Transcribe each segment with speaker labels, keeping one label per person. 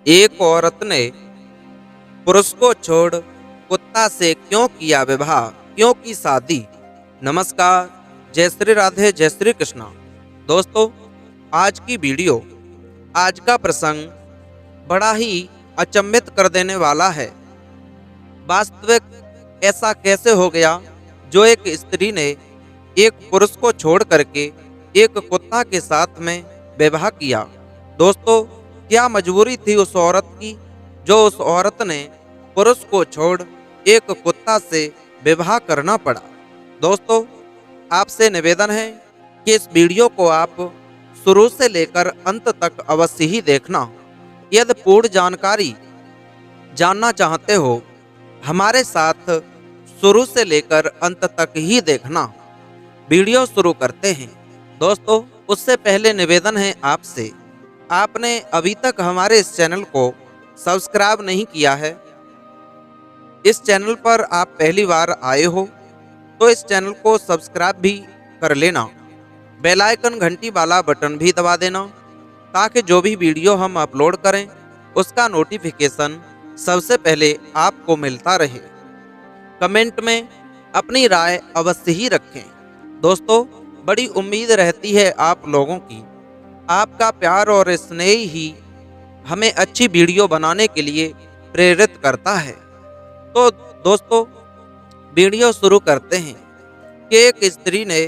Speaker 1: एक औरत ने पुरुष को छोड़ कुत्ता से क्यों किया विवाह, क्यों की शादी। नमस्कार, जय श्री राधे, जय श्री कृष्णा। दोस्तों, आज की वीडियो, आज का प्रसंग बड़ा ही अचंभित कर देने वाला है। वास्तविक ऐसा कैसे हो गया जो एक स्त्री ने एक पुरुष को छोड़ करके एक कुत्ता के साथ में विवाह किया। दोस्तों, क्या मजबूरी थी उस औरत की, जो उस औरत ने पुरुष को छोड़ एक कुत्ता से विवाह करना पड़ा। दोस्तों, आपसे निवेदन है कि इस वीडियो को आप शुरू से लेकर अंत तक अवश्य ही देखना। यदि पूर्ण जानकारी जानना चाहते हो, हमारे साथ शुरू से लेकर अंत तक ही देखना। वीडियो शुरू करते हैं। दोस्तों, उससे पहले निवेदन है आपसे, आपने अभी तक हमारे इस चैनल को सब्सक्राइब नहीं किया है, इस चैनल पर आप पहली बार आए हो तो इस चैनल को सब्सक्राइब भी कर लेना। बेल आइकन घंटी वाला बटन भी दबा देना, ताकि जो भी वीडियो हम अपलोड करें उसका नोटिफिकेशन सबसे पहले आपको मिलता रहे। कमेंट में अपनी राय अवश्य ही रखें। दोस्तों, बड़ी उम्मीद रहती है आप लोगों की, आपका प्यार और स्नेह ही हमें अच्छी वीडियो बनाने के लिए प्रेरित करता है। तो दोस्तों, वीडियो शुरू करते हैं कि एक स्त्री ने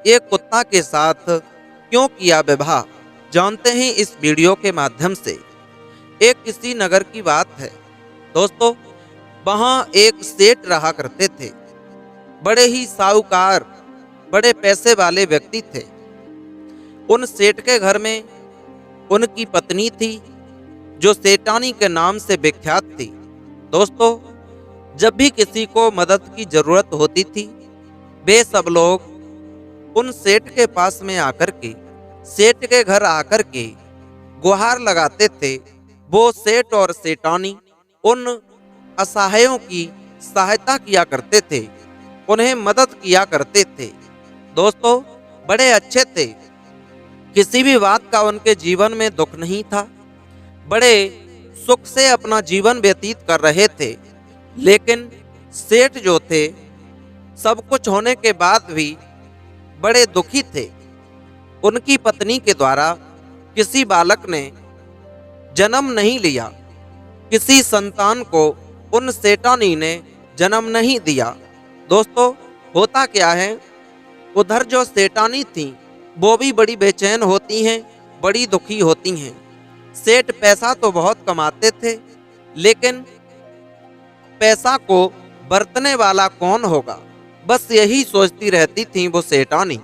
Speaker 1: एक कुत्ता के साथ क्यों किया विवाह, जानते हैं इस वीडियो के माध्यम से। एक किसी नगर की बात है। दोस्तों, वहाँ एक सेठ रहा करते थे। बड़े ही साहूकार, बड़े पैसे वाले व्यक्ति थे। उन सेठ के घर में उनकी पत्नी थी, जो सेठानी के नाम से विख्यात थी। दोस्तों, जब भी किसी को मदद की जरूरत होती थी, वे सब लोग उन सेठ के पास में आकर के, सेठ के घर आकर के गुहार लगाते थे। वो सेठ और सेठानी उन असहायों की सहायता किया करते थे, उन्हें मदद किया करते थे। दोस्तों, बड़े अच्छे थे, किसी भी बात का उनके जीवन में दुख नहीं था, बड़े सुख से अपना जीवन व्यतीत कर रहे थे। लेकिन सेठ जो थे, सब कुछ होने के बाद भी बड़े दुखी थे। उनकी पत्नी के द्वारा किसी बालक ने जन्म नहीं लिया, किसी संतान को उन सेठानी ने जन्म नहीं दिया। दोस्तों, होता क्या है, उधर जो सेठानी थी वो भी बड़ी बेचैन होती हैं, बड़ी दुखी होती हैं। सेठ पैसा तो बहुत कमाते थे, लेकिन पैसा को बरतने वाला कौन होगा, बस यही सोचती रहती थी वो सेठानी।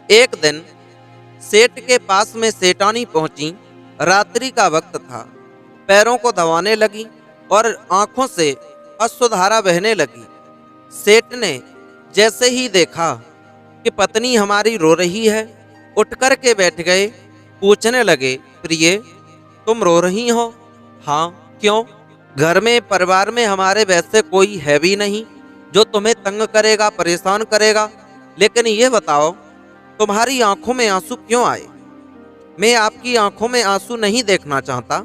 Speaker 1: एक दिन सेठ के पास में सेठानी पहुंची। रात्रि का वक्त था। पैरों को दबाने लगी और आंखों से अश्रुधारा बहने लगी। सेठ ने जैसे ही देखा कि पत्नी हमारी रो रही है, उठ कर के बैठ गए। पूछने लगे, प्रिय, तुम रो रही हो? हाँ, क्यों? घर में, परिवार में हमारे वैसे कोई है भी नहीं जो तुम्हें तंग करेगा, परेशान करेगा, लेकिन ये बताओ, तुम्हारी आंखों में आंसू क्यों आए? मैं आपकी आंखों में आंसू नहीं देखना चाहता।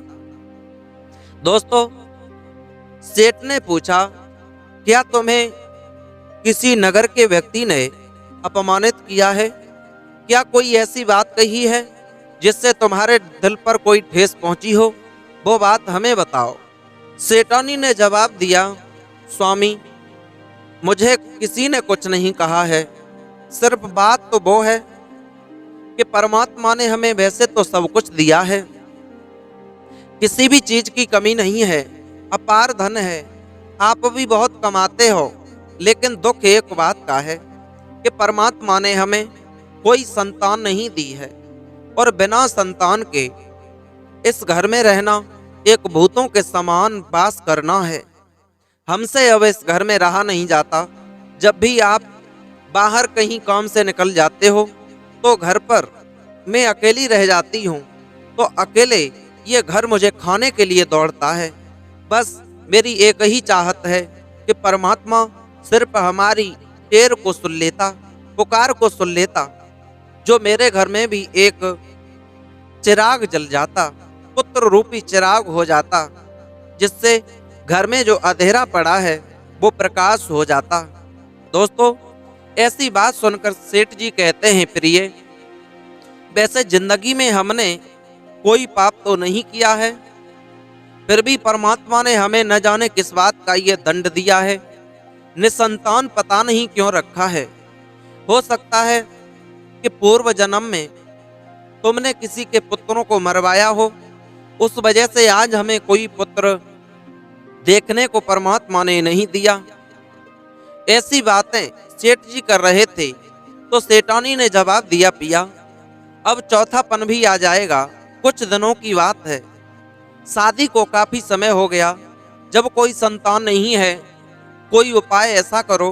Speaker 1: दोस्तों, सेठ ने पूछा, क्या तुम्हें किसी नगर के व्यक्ति ने अपमानित किया है? क्या कोई ऐसी बात कही है जिससे तुम्हारे दिल पर कोई ठेस पहुंची हो? वो बात हमें बताओ। सेठानी ने जवाब दिया, स्वामी, मुझे किसी ने कुछ नहीं कहा है। सिर्फ बात तो वो है कि परमात्मा ने हमें वैसे तो सब कुछ दिया है, किसी भी चीज की कमी नहीं है, अपार धन है, आप भी बहुत कमाते हो, लेकिन दुख एक बात का है कि परमात्मा ने हमें कोई संतान नहीं दी है, और बिना संतान के इस घर में रहना एक भूतों के समान वास करना है। हमसे अब इस घर में रहा नहीं जाता। जब भी आप बाहर कहीं काम से निकल जाते हो तो घर पर मैं अकेली रह जाती हूँ, तो अकेले ये घर मुझे खाने के लिए दौड़ता है। बस मेरी एक ही चाहत है कि परमात्मा सिर्फ हमारी टेर को सुन लेता, पुकार को सुन लेता, जो मेरे घर में भी एक चिराग जल जाता, पुत्र रूपी चिराग हो जाता, जिससे घर में जो अंधेरा पड़ा है वो प्रकाश हो जाता। दोस्तों, ऐसी बात सुनकर सेठ जी कहते हैं, प्रिय, वैसे जिंदगी में हमने कोई पाप तो नहीं किया है, फिर भी परमात्मा ने हमें न जाने किस बात का ये दंड दिया है। निसंतान पता नहीं क्यों रखा है। हो सकता है कि पूर्व जन्म में तुमने किसी के पुत्रों को मरवाया हो, उस वजह से आज हमें कोई पुत्र देखने को परमात्मा ने नहीं दिया। ऐसी बातें सेठ जी कर रहे थे तो सेठानी ने जवाब दिया, पिया, अब चौथापन भी आ जाएगा। कुछ दिनों की बात है, शादी को काफी समय हो गया। जब कोई संतान नहीं है, कोई उपाय ऐसा करो,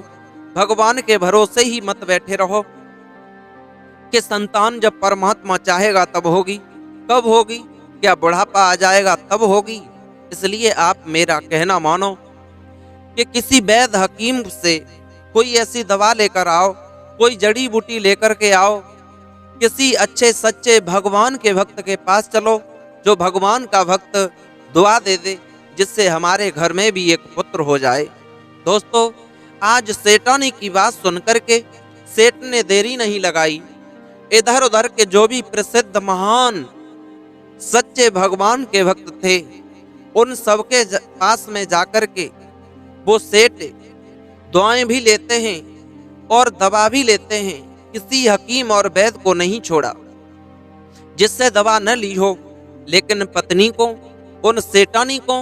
Speaker 1: भगवान के भरोसे ही मत बैठे रहो कि संतान जब परमात्मा चाहेगा तब होगी। कब होगी? क्या बुढ़ापा आ जाएगा तब होगी? इसलिए आप मेरा कहना मानो कि किसी वैद्य हकीम से कोई ऐसी दवा लेकर आओ, कोई जड़ी बूटी लेकर के आओ, किसी अच्छे सच्चे भगवान के भक्त के पास चलो, जो भगवान का भक्त दुआ दे दे, जिससे हमारे घर में भी एक पुत्र हो जाए। दोस्तों, आज सेठानी की बात सुनकर के सेठ ने देरी नहीं लगाई। इधर उधर के जो भी प्रसिद्ध महान सच्चे भगवान के भक्त थे, उन सबके पास में जाकर के वो सेठ दुआएं भी लेते हैं और दवा भी लेते हैं। किसी हकीम और वैद्य को नहीं छोड़ा जिससे दवा न ली हो, लेकिन पत्नी को, उन सेठानी को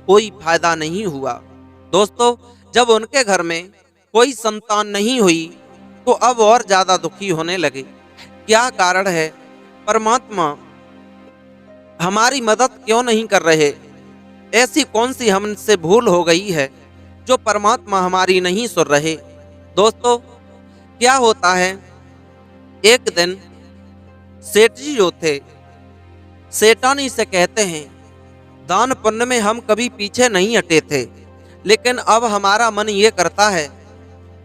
Speaker 1: कोई फायदा नहीं हुआ। दोस्तों, जब उनके घर में कोई संतान नहीं हुई तो अब और ज्यादा दुखी होने लगे। क्या कारण है? परमात्मा हमारी मदद क्यों नहीं कर रहे? ऐसी कौन सी हमसे भूल हो गई है जो परमात्मा हमारी नहीं सुन रहे? दोस्तों, क्या होता है, एक दिन सेठ जी जो थे सेठानी से कहते हैं, दान पुण्य में हम कभी पीछे नहीं हटे थे, लेकिन अब हमारा मन ये करता है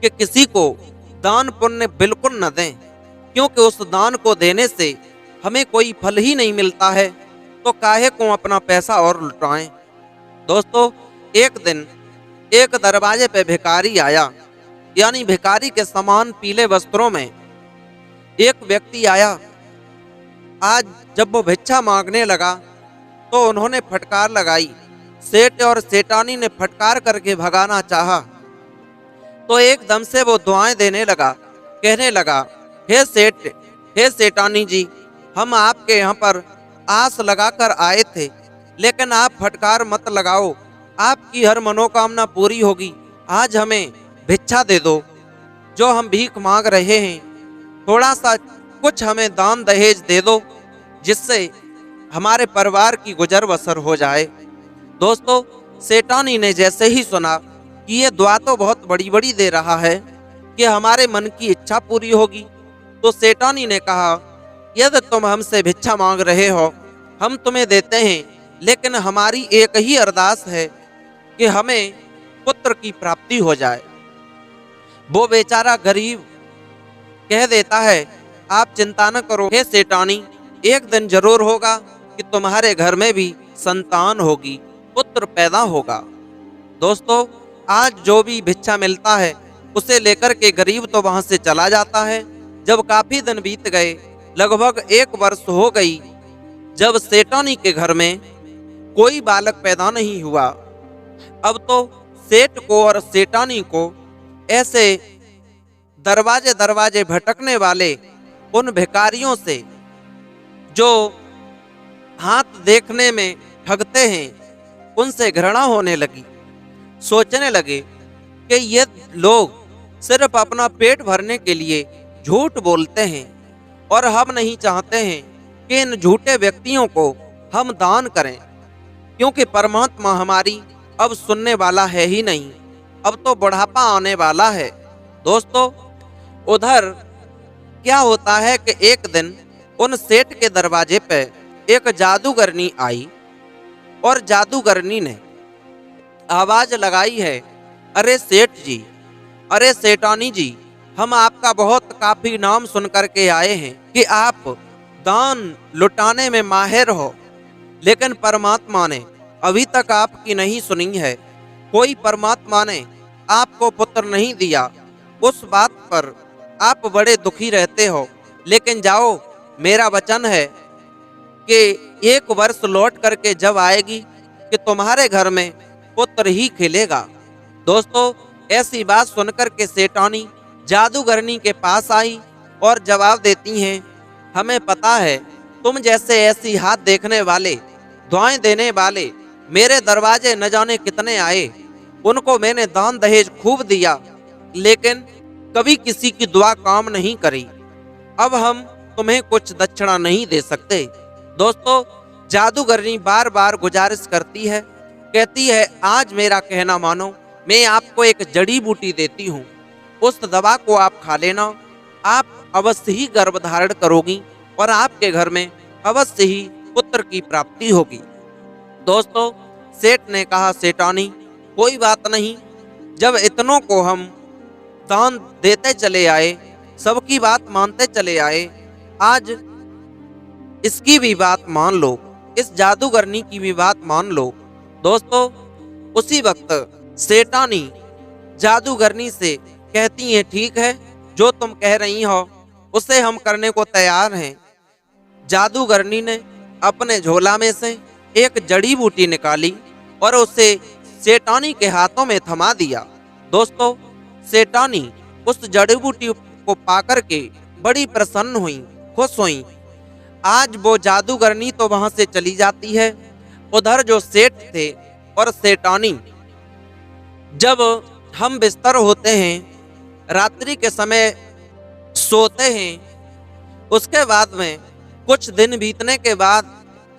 Speaker 1: कि किसी को दान पुण्य बिल्कुल न दें, क्योंकि उस दान को देने से हमें कोई फल ही नहीं मिलता है, तो काहे को अपना पैसा और लुटाएं। दोस्तों, एक दिन एक दरवाजे पे भिखारी आया, यानी भिखारी के समान पीले वस्त्रों में एक व्यक्ति आया। आज जब वो भिक्षा मांगने लगा तो उन्होंने फटकार लगाई। सेठ और सेठानी ने फटकार करके भगाना चाहा तो एकदम से वो दुआएं देने लगा, कहने लगा, हे सेठ, हे सेठानी जी, हम आपके यहाँ पर आस लगाकर आए थे, लेकिन आप फटकार मत लगाओ, आपकी हर मनोकामना पूरी होगी। आज हमें भिक्षा दे दो, जो हम भीख मांग रहे हैं, थोड़ा सा कुछ हमें दान दहेज दे दो, जिससे हमारे परिवार की गुजर बसर हो जाए। दोस्तों, सेठानी ने जैसे ही सुना कि ये दुआ तो बहुत बड़ी बड़ी दे रहा है कि हमारे मन की इच्छा पूरी होगी, तो सेठानी ने कहा, यदि तुम हमसे भिक्षा मांग रहे हो, हम तुम्हें देते हैं, लेकिन हमारी एक ही अरदास है कि हमें पुत्र की प्राप्ति हो जाए। वो बेचारा गरीब कह देता है, आप चिंता न करो हे सेठानी, एक दिन जरूर होगा कि तुम्हारे घर में भी संतान होगी, पुत्र पैदा होगा। दोस्तों, आज जो भी भिक्षा मिलता है उसे लेकर के गरीब तो वहां से चला जाता है। जब काफी दिन बीत गए, लगभग 1 वर्ष हो गई, जब सेठानी के घर में कोई बालक पैदा नहीं हुआ। अब तो सेठ को और सेठानी को ऐसे दरवाजे दरवाजे भटकने वाले उन भिखारियों से, जो हाथ देखने में ठगते हैं, उनसे घृणा होने लगी। सोचने लगे कि ये लोग सिर्फ अपना पेट भरने के लिए झूठ बोलते हैं और हम नहीं चाहते हैं कि इन झूठे व्यक्तियों को हम दान करें, क्योंकि परमात्मा हमारी अब सुनने वाला है ही नहीं, अब तो बुढ़ापा आने वाला है। दोस्तों, उधर क्या होता है कि एक दिन उन सेठ के दरवाजे पे एक जादूगरनी आई और जादूगरनी ने आवाज लगाई है, अरे सेठ जी, अरे सेठानी जी, हम आपका बहुत काफी नाम सुन करके आए हैं कि आप दान लुटाने में माहिर हो, लेकिन परमात्मा ने अभी तक आपकी नहीं सुनी है। कोई परमात्मा ने आपको पुत्र नहीं दिया। उस बात पर आप बड़े दुखी रहते हो। लेकिन जाओ, मेरा वचन है कि 1 वर्ष लौट करके जब आएगी कि तुम्हारे घर में पुत्र ही खिलेगा। दोस्तों, ऐसी बात सुनकर के सेठानी जादूगरनी के पास आई और जवाब देती हैं, हमें पता है तुम जैसे ऐसी हाथ देखने वाले, दुआएं देने वाले मेरे दरवाजे न जाने कितने आए। उनको मैंने दान दहेज खूब दिया, लेकिन कभी किसी की दुआ काम नहीं करी। अब हम तुम्हें कुछ दक्षिणा नहीं दे सकते। दोस्तों, जादूगरनी बार बार गुजारिश करती है, कहती है आज मेरा कहना मानो, मैं आपको एक जड़ी बूटी देती हूँ, उस दवा को आप खा लेना, आप अवश्य ही गर्भ धारण करोगी और आपके घर में अवश्य ही पुत्र की प्राप्ति होगी। दोस्तों, सेठ ने कहा, सेठानी कोई बात नहीं, जब इतनों को हम दान देते चले आए, सबकी बात मानते चले आए, आज इसकी भी बात मान लो, इस जादूगरनी की भी बात मान लो। दोस्तों, उसी वक्त सेठानी जादूगरनी से कहती है, ठीक है, जो तुम कह रही हो उसे हम करने को तैयार हैं। जादूगरनी ने अपने झोला में से एक जड़ी बूटी निकाली और उसे सेठानी के हाथों में थमा दिया। दोस्तों, सेठानी उस जड़ी बूटी को पाकर के बड़ी प्रसन्न हुई, खुश हुई। आज वो जादूगरनी तो वहां से चली जाती है। उधर जो सेठ थे और सेठानी, जब हम बिस्तर होते हैं, रात्रि के समय सोते हैं, उसके बाद में कुछ दिन बीतने के बाद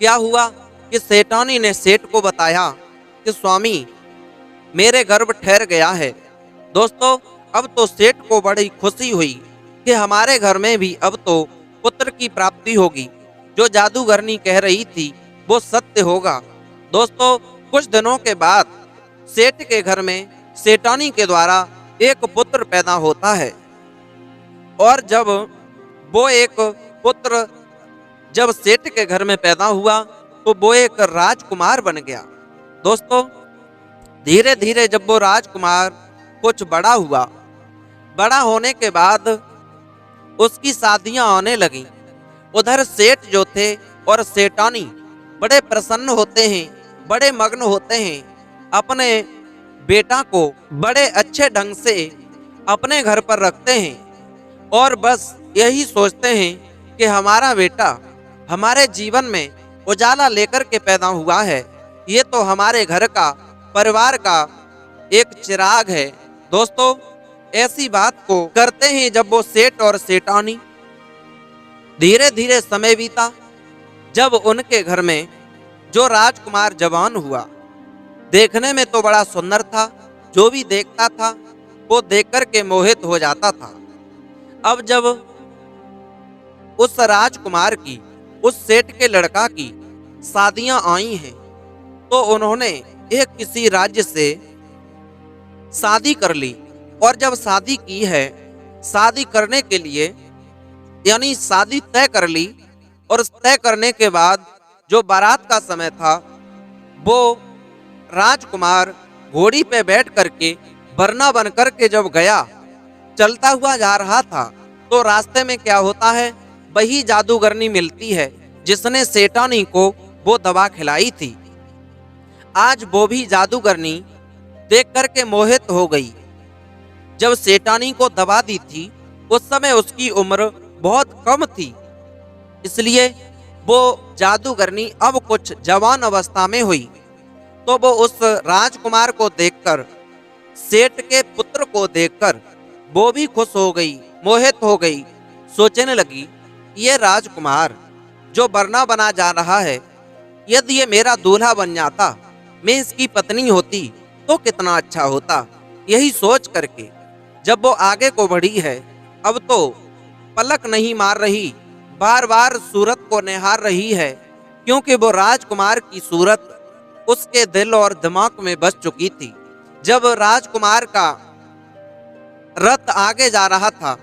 Speaker 1: क्या हुआ कि सेठानी ने सेठ को बताया कि स्वामी, मेरे गर्भ ठहर गया है। दोस्तों, अब तो सेठ को बड़ी खुशी हुई कि हमारे घर में भी अब तो पुत्र की प्राप्ति होगी। जो जादूगरनी कह रही थी वो सत्य होगा। दोस्तों, कुछ दिनों के बाद सेठ के घर में सेठानी के द्वारा एक पुत्र पैदा होता है और जब वो एक पुत्र जब सेठ के घर में पैदा हुआ तो वो एक राजकुमार बन गया। दोस्तों, धीरे धीरे जब वो राजकुमार कुछ बड़ा हुआ, बड़ा होने के बाद उसकी शादियां आने लगीं। उधर सेठ जो थे और सेठानी बड़े प्रसन्न होते हैं, बड़े मग्न होते हैं, अपने बेटा को बड़े अच्छे ढंग से अपने घर पर रखते हैं और बस यही सोचते हैं कि हमारा बेटा हमारे जीवन में उजाला लेकर के पैदा हुआ है, ये तो हमारे घर का, परिवार का एक चिराग है। दोस्तों, ऐसी बात को करते हैं जब वो सेठ और सेठानी। धीरे धीरे समय बीता, जब उनके घर में जो राजकुमार जवान हुआ, देखने में तो बड़ा सुंदर था, जो भी देखता था वो देखकर के मोहित हो जाता था। अब जब उस राजकुमार की, उस सेठ के लड़का की शादियां आई हैं, तो उन्होंने एक किसी राज्य से शादी कर ली और जब शादी की है, शादी करने के लिए यानी शादी तय कर ली और तय करने के बाद जो बारात का समय था, वो राजकुमार घोड़ी पे बैठ करके वरना बन करके जब गया, चलता हुआ जा रहा था, तो रास्ते में क्या होता है, वही जादूगरनी मिलती है जिसने सेठानी को वो दवा खिलाई थी। आज वो भी जादूगरनी देख करके मोहित हो गई। जब सेठानी को दवा दी थी उस समय उसकी उम्र बहुत कम थी, इसलिए वो जादूगरनी अब कुछ जवान अवस्था में हुई। तो वो उस राजकुमार को देखकर, सेठ के पुत्र को देखकर वो भी खुश हो गई, मोहित हो गई। सोचने लगी, ये राजकुमार जो वरना बना जा रहा है, यदि ये मेरा दूल्हा बन जाता, मैं इसकी पत्नी होती तो कितना अच्छा होता। यही सोच करके जब वो आगे को बढ़ी है, अब तो पलक नहीं मार रही, बार बार सूरत को निहार रही है, क्योंकि वो राजकुमार की सूरत उसके दिल और दिमाग में बस चुकी थी। जब राजकुमार का रथ आगे जा रहा था,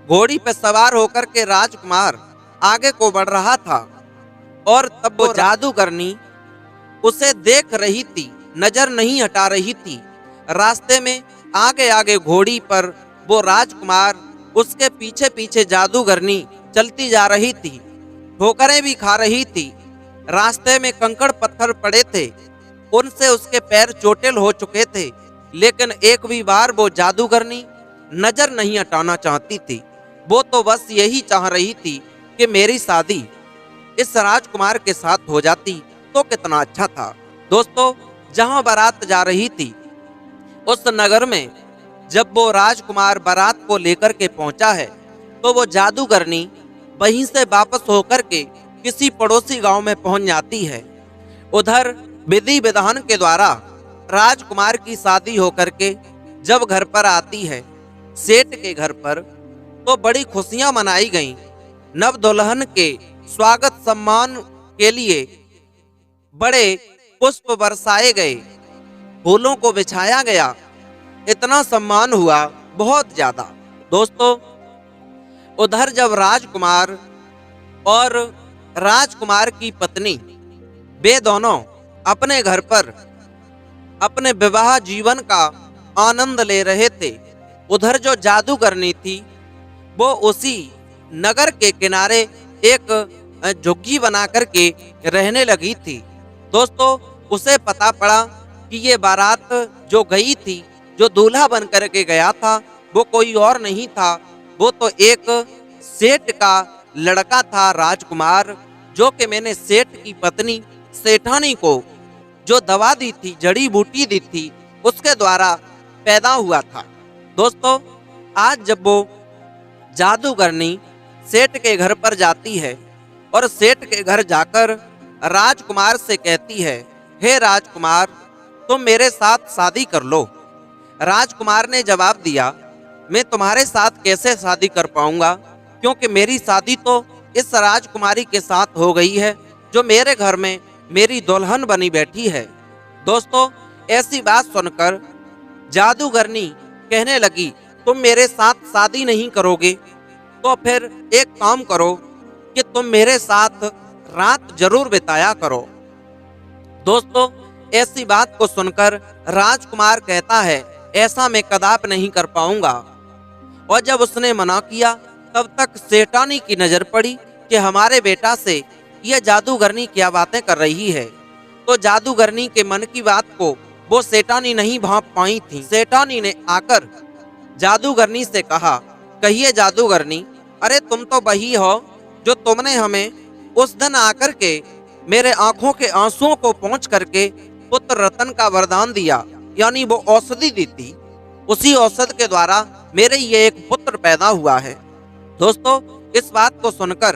Speaker 1: घोड़ी पर सवार होकर के राजकुमार आगे को बढ़ रहा था और तब वो जादूगरनी उसे देख रही थी, नजर नहीं हटा रही थी। रास्ते में आगे आगे घोड़ी पर वो राजकुमार, उसके पीछे पीछे जादूगरनी चलती जा रही थी। ठोकरें भी खा रही थी। रास्ते में कंकड़ पत्थर पड़े थे, उनसे उसके पैर चोटिल हो चुके थे, लेकिन एक भी बार वो जादूगरनी नजर नहीं हटाना चाहती थी। वो तो बस यही चाह रही थी कि मेरी शादी इस राजकुमार के साथ हो जाती तो कितना अच्छा था। दोस्तों, जहां बारात जा रही थी उस नगर में जब वो राजकुमार बारात को लेकर के पहुंचा है, तो वो जादूगरनी वहीं से वापस होकर के किसी पड़ोसी गांव में पहुंच जाती है। उधर विधि विधान के द्वारा राजकुमार की शादी होकर के जब घर पर आती है, सेठ के घर पर, तो बड़ी खुशियां मनाई गईं। नव दुल्हन के स्वागत सम्मान के लिए बड़े पुष्प बरसाए गए, फूलों को बिछाया गया। इतना सम्मान हुआ, बहुत ज्यादा। दोस्तों, उधर जब राजकुमार और राजकुमार की पत्नी वे दोनों अपने घर पर अपने विवाह जीवन का आनंद ले रहे थे, उधर जो जादूगरनी थी वो उसी नगर के किनारे एक झुग्गी बना करके रहने लगी थी। दोस्तों, उसे पता पड़ा कि ये बारात जो गई थी, जो दूल्हा बन करके गया था, वो कोई और नहीं था, वो तो एक सेठ का लड़का था, राजकुमार, जो कि मैंने सेठ की पत्नी सेठानी को जो दवा दी थी, जड़ी बूटी दी थी, उसके द्वारा पैदा हुआ था। दोस्तों, आज जब वो जादूगरनी सेठ के घर पर जाती है और सेठ के घर जाकर राजकुमार से कहती है, हे राजकुमार, तुम मेरे साथ शादी कर लो। राजकुमार ने जवाब दिया, मैं तुम्हारे साथ कैसे शादी कर पाऊंगा, क्योंकि मेरी शादी तो इस राजकुमारी के साथ हो गई है जो मेरे घर में मेरी दुल्हन बनी बैठी है। दोस्तों, ऐसी बात सुनकर जादूगरनी कहने लगी, तुम मेरे साथ शादी नहीं करोगे तो फिर एक काम करो कि तुम मेरे साथ रात जरूर बिताया करो। दोस्तों, ऐसी बात को सुनकर राजकुमार कहता है, ऐसा मैं कदाप नहीं कर पाऊंगा। और जब उसने मना किया, तब तक सेठानी की नजर पड़ी कि हमारे बेटा से यह जादूगरनी क्या बातें कर रही है। तो जादूगरनी के मन की बात को वो सेठानी नहीं भांप पाई थी। सेठानी ने आकर जादूगरनी से कहा, कहिए जादूगरनी, अरे तुम तो वही हो जो तुमने हमें उस दिन आकर के मेरे आंखों के आंसुओं को पोंछ करके पुत्र रतन का वरदान दिया, यानी वो औषधि दी थी। उसी औषध के द्वारा मेरे ये एक पुत्र पैदा हुआ है। दोस्तों, इस बात को सुनकर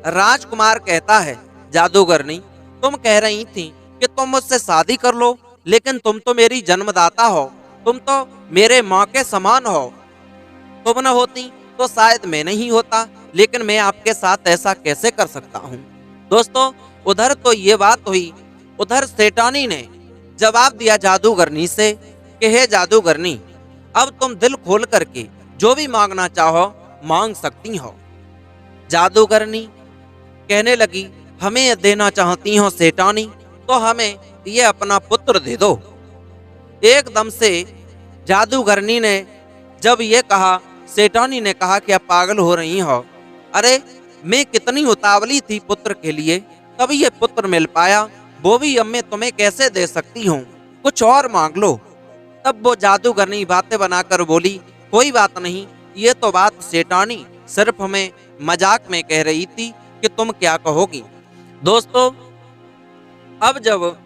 Speaker 1: राजकुमार कहता है, जादूगरनी, तुम कह रही थी कि तुम मुझसे शादी कर लो, लेकिन तुम तो मेरी जन्मदाता हो, तुम तो मेरे माँ के समान हो। तुम न होती तो शायद मैं नहीं होता, लेकिन मैं आपके साथ ऐसा कैसे कर सकता हूँ। दोस्तों, उधर तो ये बात हुई, उधर सेठानी ने जवाब दिया जादूगरनी से कि हे जादूगरनी, अब तुम दिल खोल करके जो भी मांगना चाहो मांग सकती हो। जादूगरनी कहने लगी, हमें ये देना चाहती हो सेठानी, तो हमें ये अपना पुत्र दे दो। एकदम से जादूगरनी ने जब ये कहा, सेठानी ने कहा, क्या पागल हो रही हो? अरे, मैं कितनी उतावली थी पुत्र के लिए, तभी ये पुत्र मिल पाया, वो भी अब मैं तुम्हें कैसे दे सकती हूँ, कुछ और मांग लो। तब वो जादूगरनी बातें बनाकर बोली, कोई बात नहीं, ये तो बात सेठानी सिर्फ हमें मजाक में कह रही थी कि तुम क्या कहोगी। दोस्तों, अब जब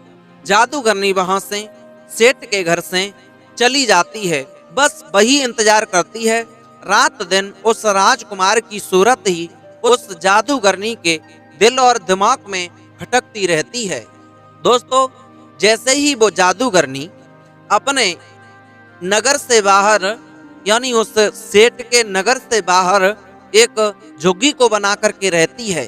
Speaker 1: जादूगरनी वहां से सेठ के घर से चली जाती है, बस वही इंतजार करती है, रात दिन उस राजकुमार की सूरत ही उस जादूगरनी के दिल और दिमाग में भटकती रहती है। दोस्तों, जैसे ही वो जादूगरनी अपने नगर से बाहर, यानी उस सेठ के नगर से बाहर एक झुग्गी को बना करके रहती है,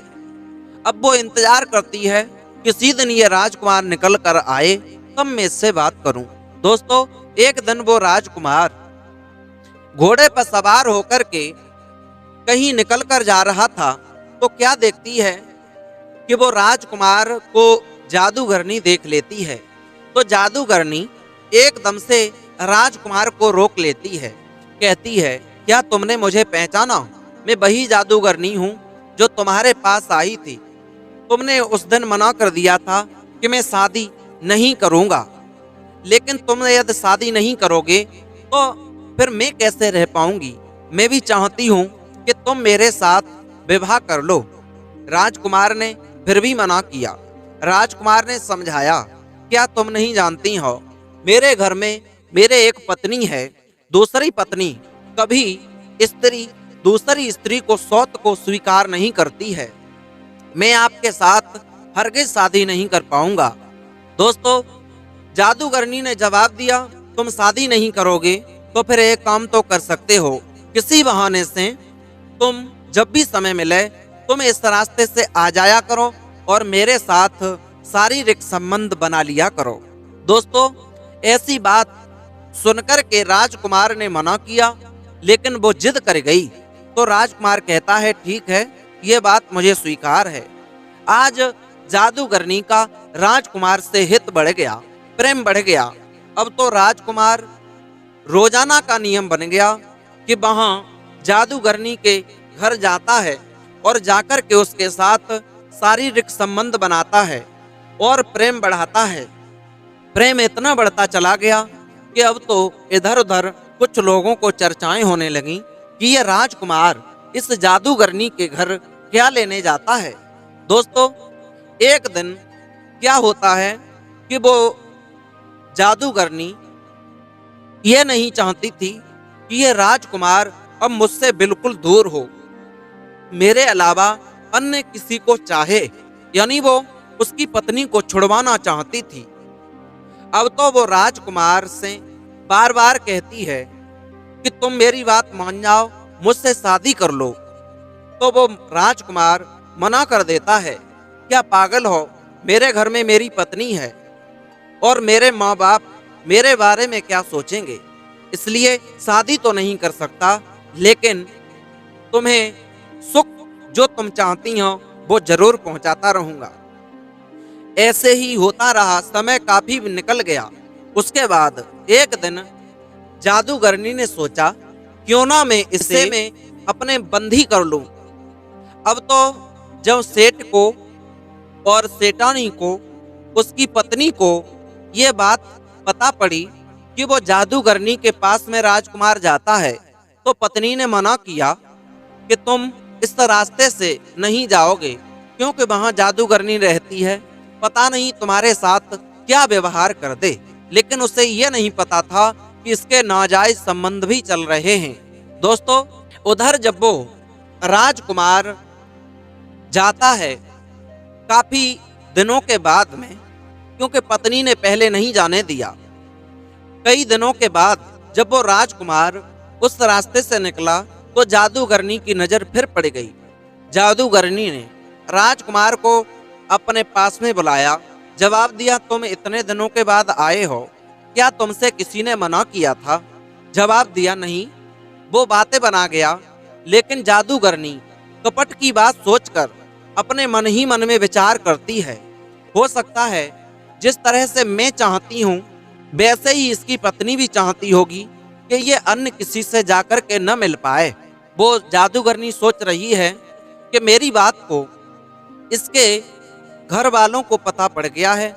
Speaker 1: अब वो इंतजार करती है किसी दिन ये राजकुमार निकल कर आए, तब मैं इससे बात करूं। दोस्तों, एक दिन वो राजकुमार घोड़े पर सवार होकर के कहीं निकल कर जा रहा था, तो क्या देखती है कि वो राजकुमार को जादूगरनी देख लेती है। तो जादूगरनी एकदम से राजकुमार को रोक लेती है, कहती है, क्या तुमने मुझे पहचाना? मैं वही जादूगरनी हूँ जो तुम्हारे पास आई थी। तुमने उस दिन मना कर दिया था कि मैं शादी नहीं करूँगा, लेकिन तुम यदि शादी नहीं करोगे तो फिर मैं कैसे रह पाऊंगी? मैं भी चाहती हूँ कि तुम मेरे साथ विवाह कर लो। राजकुमार ने फिर भी मना किया। राजकुमार ने समझाया, क्या तुम नहीं जानती हो, मेरे घर में मेरे एक पत्नी है। दूसरी पत्नी कभी स्त्री दूसरी स्त्री को सौत को स्वीकार नहीं करती है। मैं आपके साथ हरगिज शादी नहीं कर पाऊंगा। दोस्तों, जादूगरनी ने जवाब दिया, तुम शादी नहीं करोगे तो फिर एक काम तो कर सकते हो, किसी बहाने से तुम जब भी समय मिले तुम इस रास्ते से आ जाया करो और मेरे साथ शारीरिक संबंध बना लिया करो। दोस्तों, ऐसी बात सुनकर के राजकुमार ने मना किया, लेकिन वो जिद कर गई। तो राजकुमार कहता है, ठीक है, ये बात मुझे स्वीकार है। आज जादूगरनी का राजकुमार से हित बढ़ गया, प्रेम बढ़ गया। अब तो राजकुमार रोजाना का नियम बन गया कि वहां जादूगरनी के घर जाता है और जाकर के उसके साथ शारीरिक संबंध बनाता है और प्रेम बढ़ाता है। प्रेम इतना बढ़ता चला गया कि अब तो इधर उधर कुछ लोगों को चर्चाएं होने लगी कि ये राजकुमार इस जादूगरनी के घर क्या लेने जाता है। दोस्तों, एक दिन क्या होता है कि वो जादूगरनी ये नहीं चाहती थी कि ये राजकुमार अब मुझसे बिल्कुल दूर हो, मेरे अलावा अन्य किसी को चाहे, यानी वो उसकी पत्नी को छुड़वाना चाहती थी। अब तो वो राजकुमार से बार बार कहती है कि तुम मेरी बात मान जाओ, मुझसे शादी कर लो। तो वो राजकुमार मना कर देता है, क्या पागल हो, मेरे घर में मेरी पत्नी है और मेरे माँ बाप मेरे बारे में क्या सोचेंगे, इसलिए शादी तो नहीं कर सकता, लेकिन तुम्हें सुख जो तुम चाहती हो वो जरूर पहुंचाता रहूंगा। ऐसे ही होता रहा, समय काफी निकल गया। उसके बाद एक दिन जादूगरनी ने सोचा, क्यों ना मैं इसे में अपने बंदी कर लूं। अब तो जब सेठ को और सेठानी को, उसकी पत्नी को ये बात पता पड़ी कि वो जादूगरनी के पास में राजकुमार जाता है, तो पत्नी ने मना किया कि तुम इस रास्ते से नहीं जाओगे, क्योंकि वहां जादूगरनी रहती है, पता नहीं तुम्हारे साथ क्या व्यवहार कर दे। लेकिन उसे ये नहीं पता था कि इसके नाजायज संबंध भी चल रहे हैं। दोस्तों, उधर जब वो राजकुमार जाता है काफी दिनों के बाद में, क्योंकि पत्नी ने पहले नहीं जाने दिया, कई दिनों के बाद जब वो राजकुमार उस रास्ते से निकला तो जादूगरनी की नजर फिर पड़ गई। जादूगरनी ने राजकुमार को अपने पास में बुलाया, जवाब दिया, तुम इतने दिनों के बाद आए हो, क्या तुमसे किसी ने मना किया था? जवाब दिया, नहीं। वो बातें बना गया, लेकिन जादूगरनी कपट की बात सोचकर अपने मन ही मन में विचार करती है, हो सकता है जिस तरह से मैं चाहती हूँ वैसे ही इसकी पत्नी भी चाहती होगी कि ये अन्य किसी से जाकर के न मिल पाए। वो जादूगरनी सोच रही है कि मेरी बात को इसके घर वालों को पता पड़ गया है,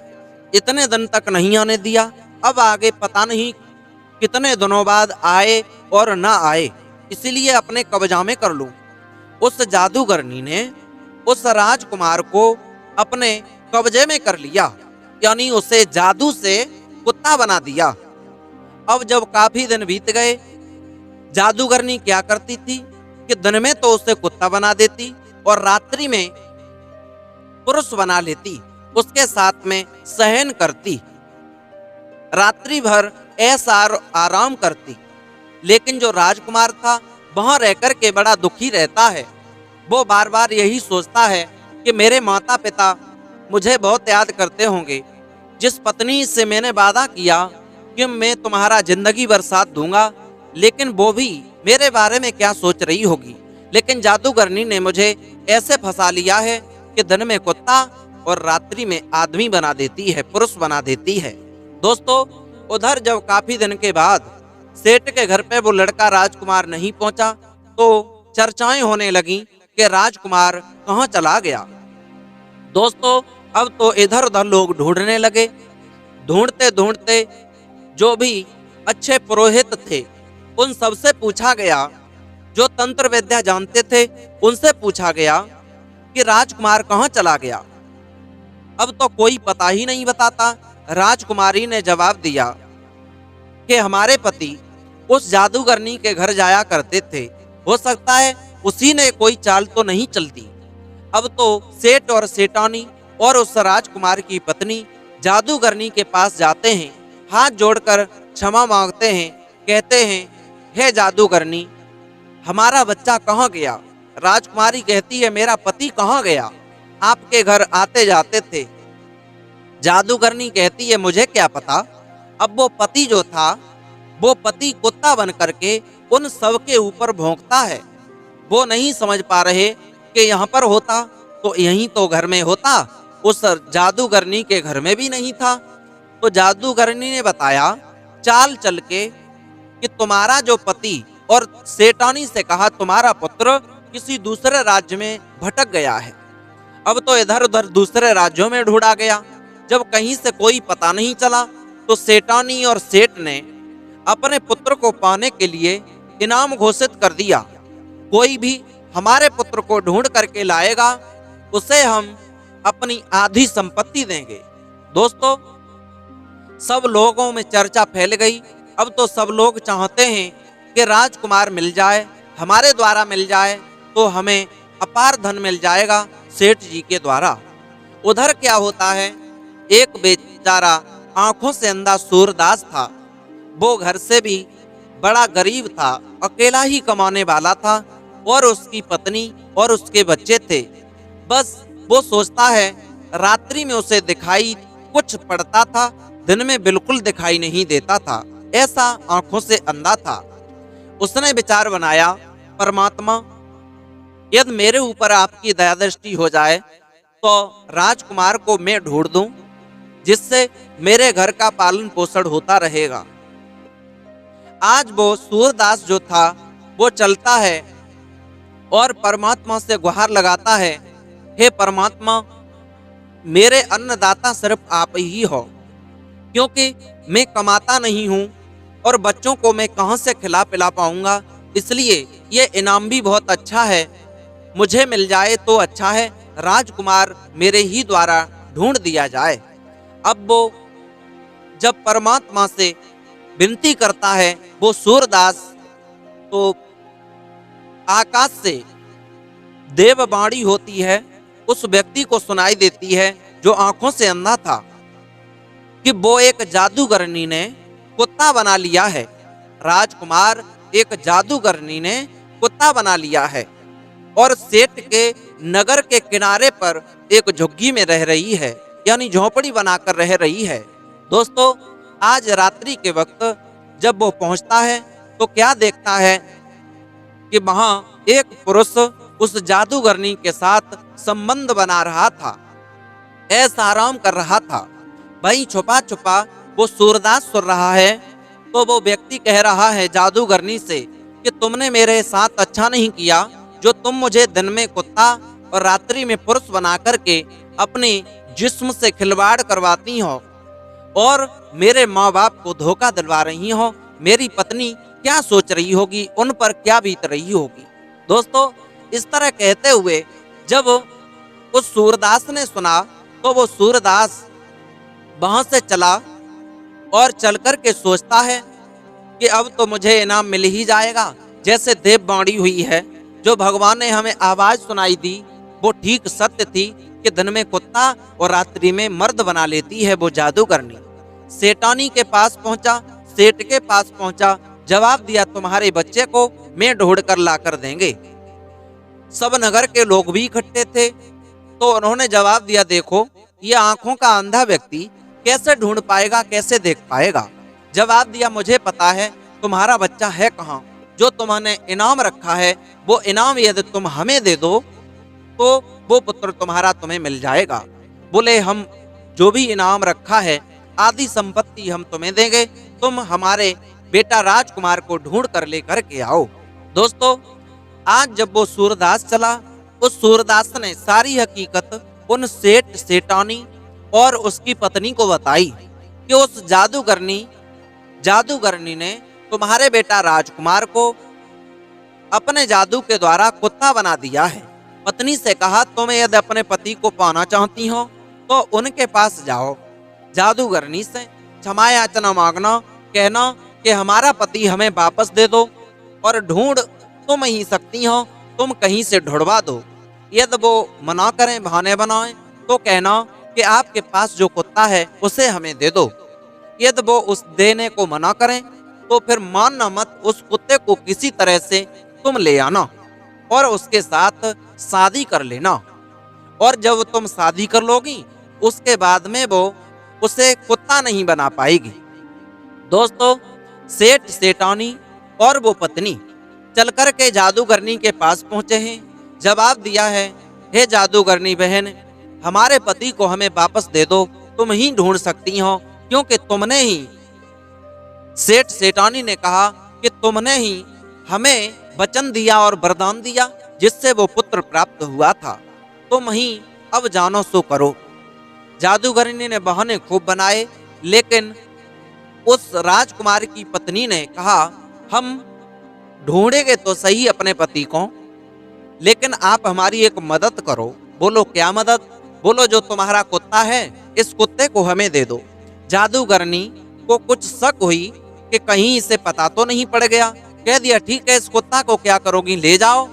Speaker 1: इतने दिन तक नहीं आने दिया, अब आगे पता नहीं कितने दिनों बाद आए और ना आए, इसलिए अपने कब्जा में कर लूं। उस जादूगरनी ने उस राजकुमार को अपने कब्जे में कर लिया, यानी उसे जादू से कुत्ता बना दिया। अब जब काफी दिन बीत गए, जादूगरनी क्या करती थी कि दिन में तो उसे कुत्ता बना देती और रात्रि में पुरुष बना लेती, उसके साथ में सहन करती, रात्रि भर ऐसा आराम करती। लेकिन जो राजकुमार था वहां रहकर के बड़ा दुखी रहता है। वो बार बार यही सोचता है कि मेरे माता पिता मुझे बहुत याद करते होंगे, जिस पत्नी से मैंने वादा किया कि मैं तुम्हारा जिंदगी भर साथ दूंगा, लेकिन वो भी मेरे बारे में क्या सोच रही होगी। लेकिन जादूगरनी ने मुझे ऐसे फंसा लिया है कि दिन में कुत्ता और रात्रि में आदमी बना देती है, पुरुष बना देती है। दोस्तों, उधर जब काफी दिन के बाद सेठ के घर पे वो लड़का राजकुमार नहीं पहुंचा तो चर्चाएं होने लगी कि राजकुमार कहाँ चला गया। दोस्तों, अब तो इधर उधर लोग ढूंढने लगे। ढूंढते ढूंढते जो भी अच्छे पुरोहित थे उन सबसे पूछा गया, जो तंत्र विद्या जानते थे उनसे पूछा गया कि राजकुमार कहाँ चला गया। अब तो कोई पता ही नहीं बताता। राजकुमारी ने जवाब दिया कि हमारे पति उस जादूगरनी के घर जाया करते थे, हो सकता है उसी ने कोई चाल तो नहीं चलती। अब तो सेठ और सेठानी और उस राजकुमार की पत्नी जादूगरनी के पास जाते हैं, हाथ जोड़कर क्षमा मांगते हैं, कहते हैं, हे जादूगरनी, हमारा बच्चा कहाँ गया। राजकुमारी कहती है, मेरा पति कहाँ गया, आपके घर आते जाते थे। जादूगरनी कहती है, मुझे क्या पता। अब वो पति जो था, वो पति कुत्ता बन करके उन सब के ऊपर भौंकता है। वो नहीं समझ पा रहे कि यहाँ पर होता तो यहीं तो घर में होता, उस जादूगरनी के घर में भी नहीं था। तो जादूगरनी ने बताया चाल चल के कि तुम्हारा जो पति, और सेठानी से कहा तुम्हारा पुत्र किसी दूसरे राज्य में भटक गया है। अब तो इधर उधर दूसरे राज्यों में ढूंढा गया। जब कहीं से कोई पता नहीं चला तो सेठानी और सेठ ने अपने पुत्र को पाने के लिए इनाम घोषित कर दिया। कोई भी हमारे पुत्र को ढूंढ करके लाएगा उसे हम अपनी आधी संपत्ति देंगे। दोस्तों, सब लोगों में चर्चा फैल गई। अब तो सब लोग चाहते हैं कि राजकुमार मिल जाए, हमारे द्वारा मिल जाए तो हमें अपार धन मिल जाएगा सेठ जी के द्वारा। उधर क्या होता है, एक बेचारा आंखों से अंधा सूरदास था। वो घर से भी बड़ा गरीब था, अकेला ही कमाने वाला था और उसकी पत्नी और उसके बच्चे थे। बस वो सोचता है, रात्रि में उसे दिखाई कुछ पड़ता था, दिन में बिल्कुल दिखाई नहीं देता था, ऐसा आंखों से अंधा था। उसने विचार बनाया, परमात्मा, यदि मेरे ऊपर आपकी दया दृष्टि हो जाए तो राजकुमार को मैं ढूंढ दूं, जिससे मेरे घर का पालन पोषण होता रहेगा। आज वो सूरदास जो था वो चलता है और परमात्मा से गुहार लगाता है, हे परमात्मा, मेरे अन्नदाता सिर्फ आप ही हो, क्योंकि मैं कमाता नहीं हूँ और बच्चों को मैं कहाँ से खिला पिला पाऊंगा, इसलिए ये इनाम भी बहुत अच्छा है, मुझे मिल जाए तो अच्छा है, राजकुमार मेरे ही द्वारा ढूंढ दिया जाए। अब वो जब परमात्मा से विनती करता है, वो सूरदास, तो आकाश से देववाणी होती है, उस व्यक्ति को सुनाई देती है जो आंखों से अंधा था, कि वो एक जादूगरनी ने कुत्ता बना लिया है। राजकुमार एक जादूगरनी ने कुत्ता बना लिया है और सेठ के नगर के किनारे पर एक झुग्गी में रह रही है, यानी झोपड़ी बनाकर रह रही है। दोस्तों, आज रात्रि के वक्त जब वो पहुंचता है तो क्या देखता है कि वहां एक पुरुष उस जादूगरनी के साथ संबंध बना रहा था, ऐसा आराम कर रहा था। वहीं छुपा छुपा वो सूरदास सुन रहा है तो वो व्यक्ति कह रहा है जादूगरनी से कि तुमने मेरे साथ अच्छा नहीं किया, जो तुम मुझे दिन में कुत्ता और रात्रि में पुरुष बना करके अपने जिस्म से खिलवाड़ करवाती हो और मेरे माँ बाप को धोखा दिलवा रही हो। मेरी पत्नी क्या सोच रही होगी, उन पर क्या बीत रही होगी। दोस्तों, इस तरह कहते हुए जब उस सूरदास ने सुना तो वो सूरदास वहां से चला और चलकर के सोचता है कि अब तो मुझे इनाम मिल ही जाएगा। जैसे देववाणी हुई है, जो भगवान ने हमें आवाज सुनाई दी, वो ठीक सत्य थी कि दिन में कुत्ता और रात्रि में मर्द बना लेती है वो जादूगरनी। सेठानी के पास पहुंचा, सेठ के पास पहुंचा, जवाब दिया तुम्हारे बच्चे को मैं ढूंढ कर ला कर देंगे। सब नगर के लोग भी इकट्ठे थे तो उन्होंने जवाब दिया, देखो ये आंखों का अंधा व्यक्ति कैसे ढूंढ पाएगा, कैसे देख पाएगा। जवाब दिया, मुझे पता है तुम्हारा बच्चा है कहाँ, जो तुम्हारे इनाम रखा है वो इनाम यदि तुम हमें दे दो तो वो पुत्र तुम्हारा तुम्हें मिल जाएगा। बोले हम जो भी इनाम रखा है आदि संपत्ति हम तुम्हें देंगे, तुम हमारे बेटा राजकुमार को ढूंढ कर लेकर के आओ। दोस्तों, आज जब वो सूरदास चला, उस सूरदास ने सारी हकीकत उन सेठ सेठानी और उसकी पत्नी को बताई कि उस जादूगरनी ने तुम्हारे बेटा राजकुमार को अपने जादू के द्वारा कुत्ता बना दिया है। पत्नी से कहा, तुम यदि अपने पति को पाना चाहती हो तो उनके पास जाओ, जादूगरनी से क्षमा याचना मांगना, कहना कि हमारा पति हमें वापस दे दो और ढूंढ तुम ही सकती हो, तुम कहीं से ढूंढवा दो। यदि वो मना करें, बहाने बनाएं, तो कहना कि आपके पास जो कुत्ता है उसे हमें दे दो। यदि वो उस देने को मना करें तो फिर मानना मत, उस कुत्ते को किसी तरह से तुम ले आना और उसके साथ शादी कर लेना, और जब तुम शादी कर लोगी उसके बाद में वो उसे कुत्ता नहीं बना पाएगी। दोस्तों, सेठ सेठानी और वो पत्नी चल कर के जादूगरनी के पास पहुंचे हैं। जवाब दिया है, हे जादूगरनी बहन, हमारे पति को हमें वापस दे दो, तुम ही ढूंढ सकती हो, क्योंकि तुमने ही, सेठ सेठानी ने कहा कि तुमने ही हमें वचन दिया और वरदान दिया जिससे वो पुत्र प्राप्त हुआ था, तुम ही अब जानो सो करो। जादूगरनी ने बहाने खूब बनाए, लेकिन उस राजकुमार की पत्नी ने कहा, हम ढूंढेंगे तो सही अपने पति को, लेकिन आप हमारी एक मदद करो। बोलो क्या मदद? बोलो जो तुम्हारा कुत्ता है इस कुत्ते को हमें दे दो। जादूगरनी को कुछ शक हुई कि कहीं इसे पता तो नहीं पड़ गया। कह दिया, ठीक है, इस कुत्ता को क्या करोगी, ले जाओ।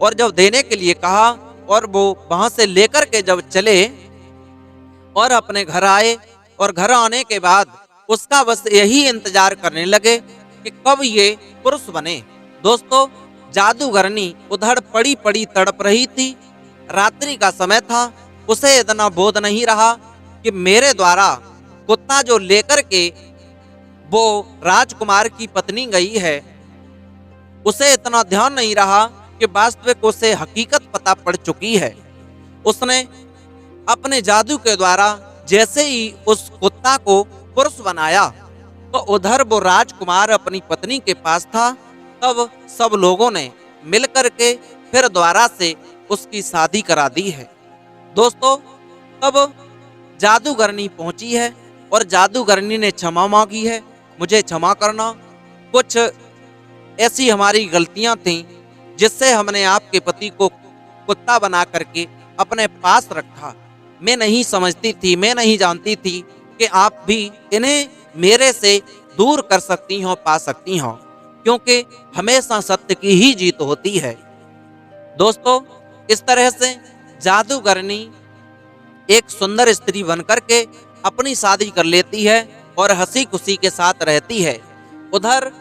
Speaker 1: और जब देने के लिए कहा और वो वहां से लेकर के जब चले और अपने घर आए, और घर आने के बाद उसका बस यही इंतजार करने लगे कि कब ये पुरुष बने। दोस्तों, जादूगरनी उधर पड़ी पड़ी तड़प रही थी। रात्रि का समय था, उसे इतना बोध नहीं रहा कि मेरे द्वारा कुत्ता जो लेकर के वो राजकुमार की पत्नी गई है, उसे इतना ध्यान नहीं रहा कि वास्तविक उसे हकीकत पता पड़ चुकी है। उसने अपने जादू के द्वारा जैसे ही उस कुत्ता को पुरुष बनाया तो उधर वो राजकुमार अपनी पत्नी के पास था। तब सब लोगों ने मिलकर के फिर दोबारा से उसकी शादी करा दी है। दोस्तों, तब जादूगरनी पहुंची है और जादूगरनी ने क्षमा मांगी है, मुझे क्षमा करना, कुछ ऐसी हमारी गलतियां थीं जिससे हमने आपके पति को कुत्ता बना करके अपने पास रखा। मैं नहीं समझती थी, मैं नहीं जानती थी कि आप भी इन्हें मेरे से दूर कर सकती हो, पा सकती हो, क्योंकि हमेशा सत्य की ही जीत होती है। दोस्तों, इस तरह से जादूगरनी एक सुंदर स्त्री बनकर के अपनी शादी कर लेती है और हंसी खुशी के साथ रहती है। उधर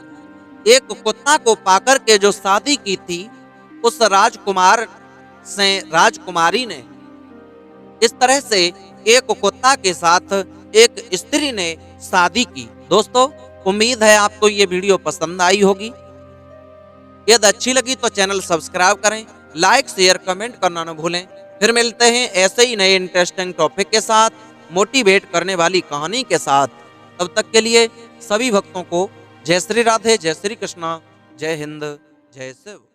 Speaker 1: एक कुत्ता को पाकर के जो शादी की थी, उस राजकुमार से राजकुमारी ने इस तरह से एक कुत्ता के साथ एक स्त्री ने शादी की। दोस्तों, उम्मीद है आपको ये वीडियो पसंद आई होगी। यदि अच्छी लगी तो चैनल सब्सक्राइब करें, लाइक शेयर कमेंट करना न भूलें। फिर मिलते हैं ऐसे ही नए इंटरेस्टिंग टॉपिक के साथ, मोटिवेट करने वाली कहानी के साथ। तब तक के लिए सभी भक्तों को जय श्री राधे, जय श्री कृष्णा, जय हिंद, जय शिव।